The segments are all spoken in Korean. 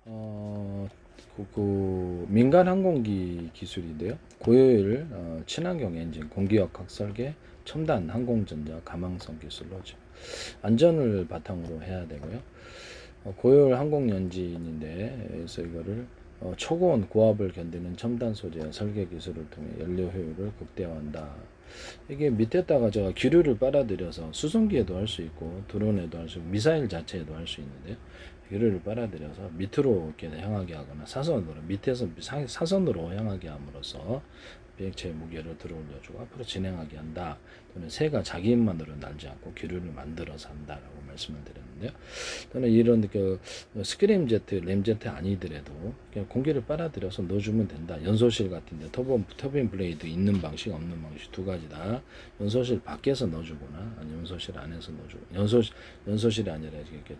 어, 민간 항공기 기술인데요. 고효율 친환경 엔진, 공기역학 설계, 첨단 항공전자, 가망성 기술로 안전을 바탕으로 해야 되고요. 고효율 항공 엔진인데, 그래서 이거를 초고온 고압을 견디는 첨단 소재와 설계 기술을 통해 연료 효율을 극대화한다. 이게 밑에다가 제가 기류를 빨아들여서 수송기에도 할 수 있고 드론에도 할 수 있고 미사일 자체에도 할 수 있는데요. 기류를 빨아들여서 밑으로 이렇게 향하게 하거나 사선으로 밑에서 사선으로 향하게 함으로써 비행체의 무게를 들어올려주고 앞으로 진행하게 한다. 또는 새가 자기 힘만으로 날지 않고 기류를 만들어서 한다라고 말씀을 드렸는데요. 또는 이런 스크램제트, 램제트 아니더라도 그냥 공기를 빨아들여서 넣어주면 된다. 연소실 같은데 터빈 블레이드 있는 방식, 없는 방식 두 가지다. 연소실 밖에서 넣어주거나 아니 연소실 안에서 넣어주고 연소실이 아니라 이렇게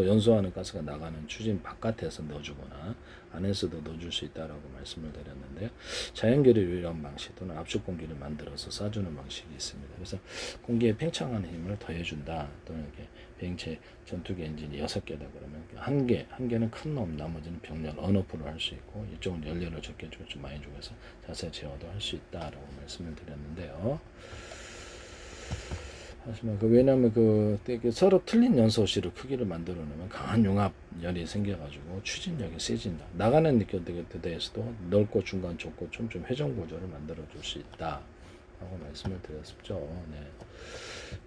연소하는 가스가 나가는 추진 바깥에서 넣어주거나 안에서도 넣어줄 수 있다라고 말씀을 드렸는데요. 자연계를 이런 방식 또는 압축 공기를 만들어서 쏴주는 방식이 있습니다. 그래서 공기에 팽창하는 힘을 더해준다. 또는 이렇게 비행체 전투기 엔진이 6개다 그러면 한 개는 큰 놈, 나머지는 병렬 언오프로 할 수 있고 이쪽은 연료를 적게 주고 좀 많이 주고 해서 자세 제어도 할 수 있다라고 말씀을 드렸는데요. 하지만 왜냐하면 서로 틀린 연소실을 크기를 만들어 놓으면 강한 융합열이 생겨가지고 추진력이 세진다. 나가는 데에서도 넓고 중간 좁고 좀 회전 구조를 만들어 줄 수 있다. 라고 말씀을 드렸었죠. 네.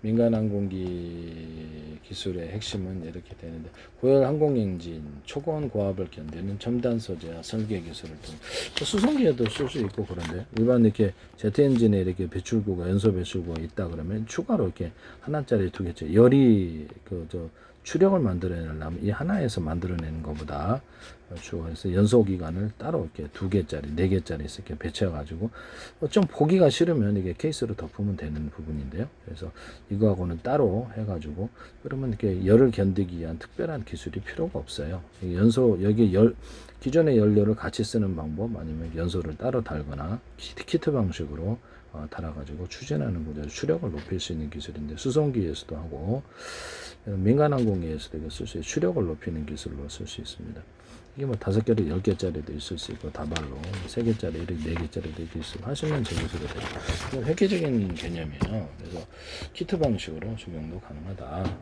민간 항공기 기술의 핵심은 이렇게 되는데 고열 항공엔진, 초고온 고압을 견디는 첨단 소재와 설계 기술을 통해 수송기에도 쓸 수 있고 그런데 일반 이렇게 제트 엔진에 이렇게 배출구가 연소 배출구가 있다 그러면 추가로 이렇게 하나짜리 두 개짜리 열이 추력을 만들어내려면 이 하나에서 만들어내는 것보다 주어서 연소 기관을 따로 이렇게 두 개짜리, 네 개짜리 이렇게 배치해가지고 좀 보기가 싫으면 이게 케이스로 덮으면 되는 부분인데요. 그래서 이거하고는 따로 해가지고 그러면 이렇게 열을 견디기 위한 특별한 기술이 필요가 없어요. 여기 기존의 연료를 같이 쓰는 방법 아니면 연소를 따로 달거나 키트 방식으로 달아가지고 추진하는 구조 추력을 높일 수 있는 기술인데 수송기에서도 하고 민간 항공기에서도 이거 쓸 수 있어요. 추력을 높이는 기술로 쓸 수 있습니다. 이게 뭐 5개짜리, 10개짜리도 있을 수 있고 다발로 3개짜리, 4개짜리도 있고 하시면 제 기술이 돼요. 획기적인 개념이에요. 그래서 키트 방식으로 적용도 가능하다.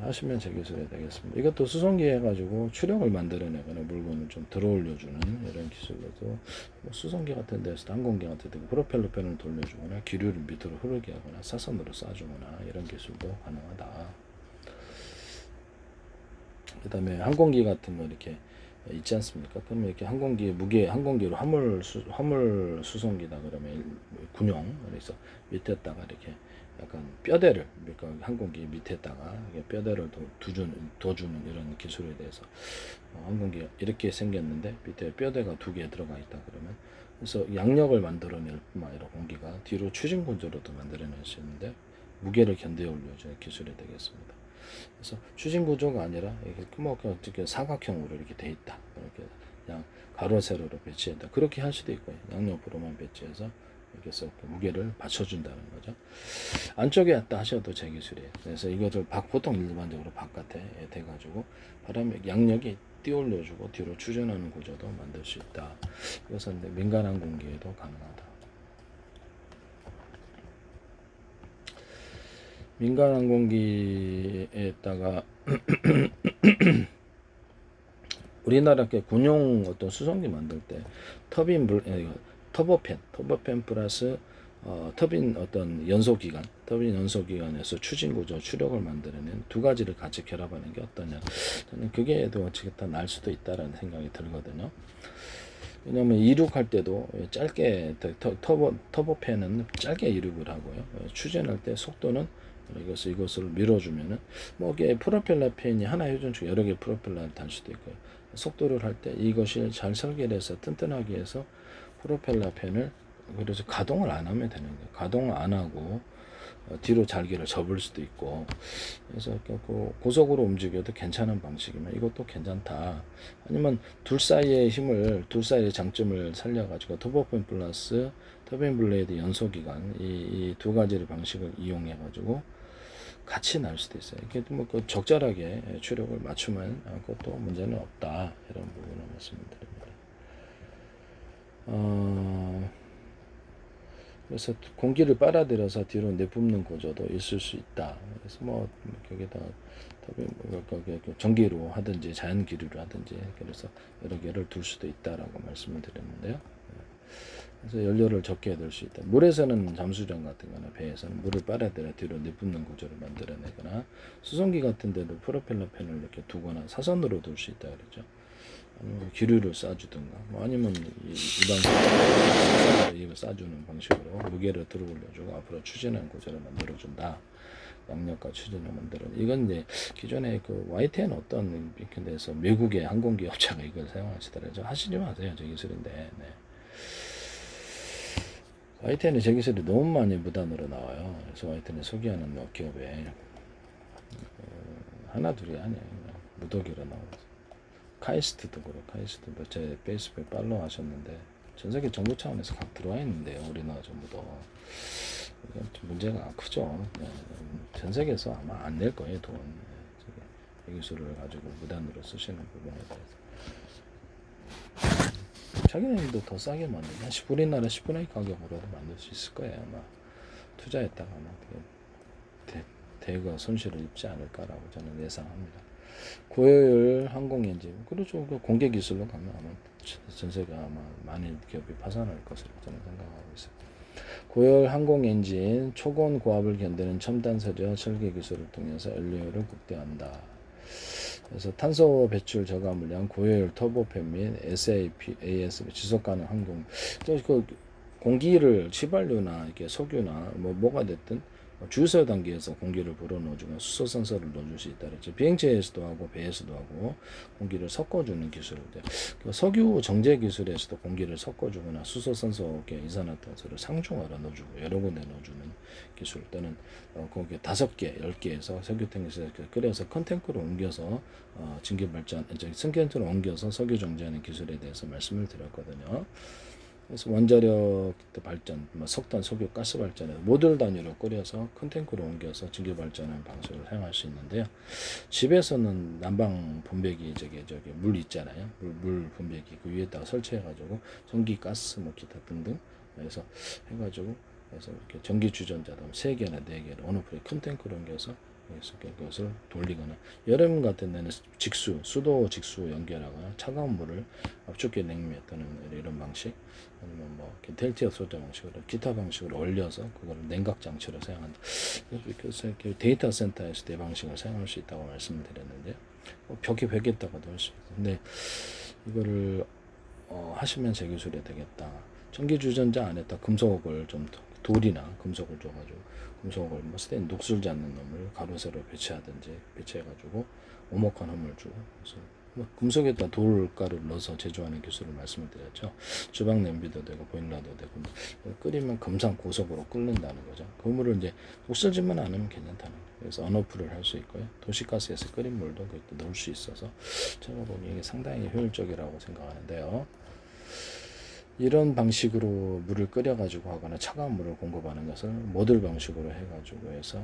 하시면 제 기술이 되겠습니다. 이것도 수송기 해가지고 추력을 만들어내거나 물건을 좀 들어올려주는 이런 기술로도 뭐 수송기 같은 데서 항공기 같은 데 프로펠러 팬을 돌려주거나 기류를 밑으로 흐르게 하거나 사선으로 쏴주거나 이런 기술도 가능하다. 그 다음에 항공기 같은 거 이렇게 있지 않습니까? 그러면 이렇게 항공기로 화물 수송기다 그러면 군용, 그래서 밑에다가 이렇게 약간 뼈대를, 그러니까 항공기 밑에다가 뼈대를 둬주는 이런 기술에 대해서 항공기가 이렇게 생겼는데 밑에 뼈대가 2개 들어가 있다 그러면 그래서 양력을 만들어낼 뿐만 아니라 공기가 뒤로 추진 구조로도 만들어낼 수 있는데 무게를 견뎌 올려주는 기술이 되겠습니다. 그래서 추진 구조가 아니라 이렇게 사각형으로 이렇게 돼 있다. 이렇게 그냥 가로 세로로 배치했다. 그렇게 할 수도 있고요. 양옆으로만 배치해서 이렇게 해서 무게를 받쳐준다는 거죠. 안쪽에 왔다 하셔도 제 기술이에요. 그래서 이것을 보통 일반적으로 바깥에 대가지고 바람에 양력이 띄올려주고 뒤로 추진하는 구조도 만들 수 있다. 이것은 민간 항공기에도 가능하다. 민간 항공기에다가 우리나라 군용 어떤 수송기 만들 때 터보팬 플러스 터빈 연소 기관에서 추진 구조 추력을 만들어낸 두 가지를 같이 결합하는 게 어떠냐. 저는 그게 더 어찌겠다 날 수도 있다라는 생각이 들거든요. 왜냐면 이륙할 때도 짧게 터보팬은 짧게 이륙을 하고요. 추진할 때 속도는 이것을 밀어주면은 뭐 이게 프로펠러 팬이 하나 회전축 여러 개 프로펠러를 달 수도 있고요. 속도를 할 때 이것이 잘 설계돼서 튼튼하게 해서 프로펠러 팬을 그래서 가동을 안 하면 되는 거예요. 가동을 안 하고 뒤로 잘기를 접을 수도 있고 그래서 고속으로 움직여도 괜찮은 방식이면 이것도 괜찮다. 아니면 둘 사이의 장점을 살려가지고 터보팬 플러스 터빈 블레이드 연소기관 이 두 가지의 방식을 이용해가지고 같이 날 수도 있어요. 이게 뭐 그 적절하게 추력을 맞추면 그것도 문제는 없다, 이런 부분을 말씀드립니다. 그래서 공기를 빨아들여서 뒤로 내뿜는 구조도 있을 수 있다. 그래서 뭐 거기다 전기로 하든지 자연기류로 하든지, 그래서 여러 개를 둘 수도 있다라고 말씀을 드렸는데요. 그래서 연료를 적게 넣을 수 있다. 물에서는 잠수정 같은 거나 배에서는 물을 빨아들여 뒤로 내뿜는 구조를 만들어내거나, 수송기 같은 데도 프로펠러 팬을 이렇게 두거나 사선으로 둘 수 있다 그랬죠. 아니면 기류를 쏴주든가, 뭐 아니면 일반 쏴주는 방식으로 무게를 들어 올려주고 앞으로 추진하는 구조를 만들어준다. 양력과 추진을 만들어. 이건 이제 기존에 그 YTN 어떤 데서 외국의 항공기 업체가 이걸 사용하시더라고요. 하시지 마세요. 저 기술인데. 네. YTN이 제 기술이 너무 많이 무단으로 나와요. 그래서 YTN이 소개하는 뭐 기업에 하나 둘이 아니에요. 무더기로 나오고. 카이스트도 그렇고, 카이스트도 제 페이스북에 팔로우 하셨는데 전세계 정부 차원에서 각 들어와 있는데요. 우리나라 정부도. 이건 좀 문제가 크죠. 네. 전 세계에서 아마 안 낼 거예요, 돈. 이 기술을 가지고 무단으로 쓰시는 부분에 대해서. 자기네들도 더 싸게 만들면 우리나라 10분의 1 가격으로도 만들 수 있을 거예요. 아마 투자했다가 아마 대거 손실을 입지 않을까라고 저는 예상합니다. 고효율 항공엔진, 그렇죠. 그 공개 기술로 가면 아마 전세가 아마 많은 기업이 파산할 것으로 저는 생각하고 있어요. 고효율 항공엔진, 초고온 고압을 견디는 첨단 세제와 설계 기술을 통해서 연료율을 극대화한다. 그래서 탄소 배출 저감 물량, 고효율 터보팬 및 SAP, AS 지속 가능 항공. 그 공기를 휘발유나 이렇게 석유나 뭐가 됐든 주유소 단계에서 공기를 불어 넣어주면 수소 센서를 넣어줄 수 있다 그랬죠. 비행체에서도 하고 배에서도 하고 공기를 섞어주는 기술인데, 그 석유 정제 기술에서도 공기를 섞어주거나 수소 센서에 이산화탄소를 상중하로 넣어주고 여러 군데 넣어주는 기술 또는 거기에 5개, 10개에서 석유탱크에서 끓여서 컨탱크로 옮겨서 증기 발전, 승객으로 옮겨서 석유 정제하는 기술에 대해서 말씀을 드렸거든요. 그래서 원자력 발전, 석탄, 석유, 가스 발전에 모듈 단위로 끓여서 큰 탱크로 옮겨서 증기 발전하는 방식을 사용할 수 있는데요. 집에서는 난방 분배기 저기 물 있잖아요. 물 분배기 그 위에다가 설치해가지고 전기, 가스, 뭐 기타 등등 해서 해가지고 그래서 이렇게 전기 주전자도 3개나 4개를 어느 풀에 큰 탱크로 옮겨서 그것을 돌리거나, 여름 같은 데는 수도 직수 연결하거나 차가운 물을 압축계 냉매 또는 이런 방식, 아니면 뭐 델티어 소자 방식으로 기타 방식으로 올려서 그걸 냉각 장치로 사용한다. 그래서 데이터 센터에서 대 방식을 사용할 수 있다고 말씀을 드렸는데요. 벽에 베겠다고도 할 수 있고, 근데 이거를 하시면 제 기술이 되겠다. 전기 주전자 안에다 금속을 좀 돌이나 금속을 줘가지고 금속을 뭐 스테인 녹슬지 않는 놈을 가로 세로 배치해가지고 오목한 홈을 주고, 그래서 뭐 금속에다 돌가루를 넣어서 제조하는 기술을 말씀을 드렸죠. 주방 냄비도 되고 보일러도 되고 끓이면 금상 고속으로 끓는다는 거죠. 그 물을 이제 녹슬지만 않으면 괜찮다는 거예요. 그래서 언오프를 할 수 있고요. 도시가스에서 끓인 물도 그때 넣을 수 있어서 제가 보기에 이게 상당히 효율적이라고 생각하는데요. 이런 방식으로 물을 끓여가지고 하거나 차가운 물을 공급하는 것을 모듈 방식으로 해가지고 해서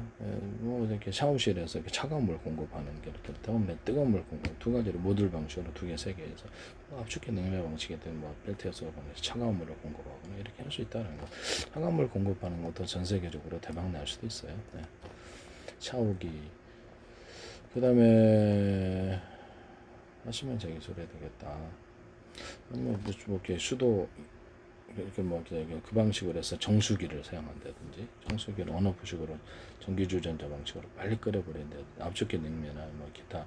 뭐 이렇게 샤워실에서 이렇게 차가운 물 공급하는 게 이렇게 뜨거운 물 공급, 2가지로 모듈 방식으로 2개, 3개 해서 압축계 냉매 방식이든 뭐 벨트에서 방식에서 차가운 물을 공급하거나 이렇게 할 수 있다는 거. 차가운 물 공급하는 것도 전 세계적으로 대박 날 수도 있어요. 네. 샤워기. 그 다음에 하시면 제 기술이 되겠다. 아니면 뭐 이렇게 수도 이렇게 뭐 그 방식으로 해서 정수기를 사용한다든지, 정수기를 언오프식으로 전기주전자 방식으로 빨리 끓여버린다, 압축계 냉매나 뭐 기타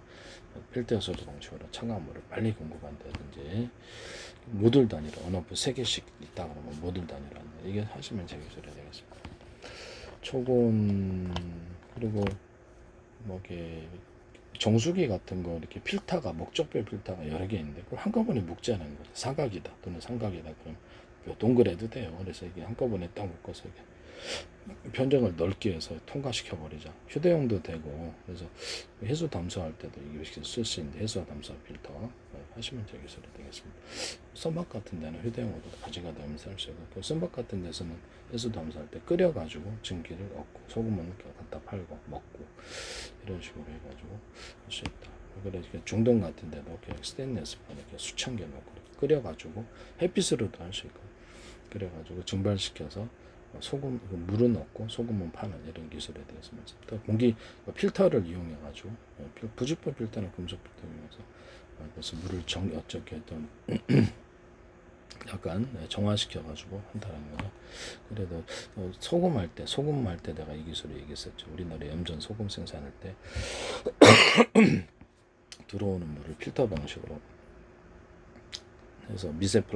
필터 소드 방식으로 차가운 물을 빨리 공급한다든지, 모듈 단위로 언오프 3개씩 있다 그러면 모듈 단위로 한다. 이게 하시면 제 기술이 되겠습니다. 초고온, 그리고 뭐 이렇게 정수기 같은 거 이렇게 필터가 목적별 필터가 여러 개 있는데 그걸 한꺼번에 묶지 않은 거죠. 사각이다 또는 삼각이다 그럼 동그래도 돼요. 그래서 이게 한꺼번에 딱 묶어서 이게 변적을 넓게 해서 통과시켜 버리자. 휴대용도 되고 그래서 해수 담수할 때도 이게 쓸 수 있는 해수와 담수 필터 하시면 제 기술이 되겠습니다. 선박 같은 데는 휴대용으로 가져가다 하면서 할 수 있고 그 선박 같은 데서는 해수 담수할 때 끓여가지고 증기를 얻고 소금은 갖다 팔고 먹고 이런 식으로 해가지고 할 수 있다. 그래 중동 같은 데도 스테인리스 판 이렇게 수천 개 넣고 끓여가지고 햇빛으로도 할 수 있고 그래가지고 증발시켜서 소금 물은 넣고 소금은 파는 이런 기술에 대해서 또 공기 필터를 이용해 가지고 부직포 필터는 금속 필터 이용해서 그래서 물을 어떻게 좀 약간 정화시켜 가지고 한다는 거죠. 그래도 소금 할 때 내가 이 기술을 얘기했었죠. 우리나라 염전 소금 생산할 때 들어오는 물을 필터 방식으로 해서 미세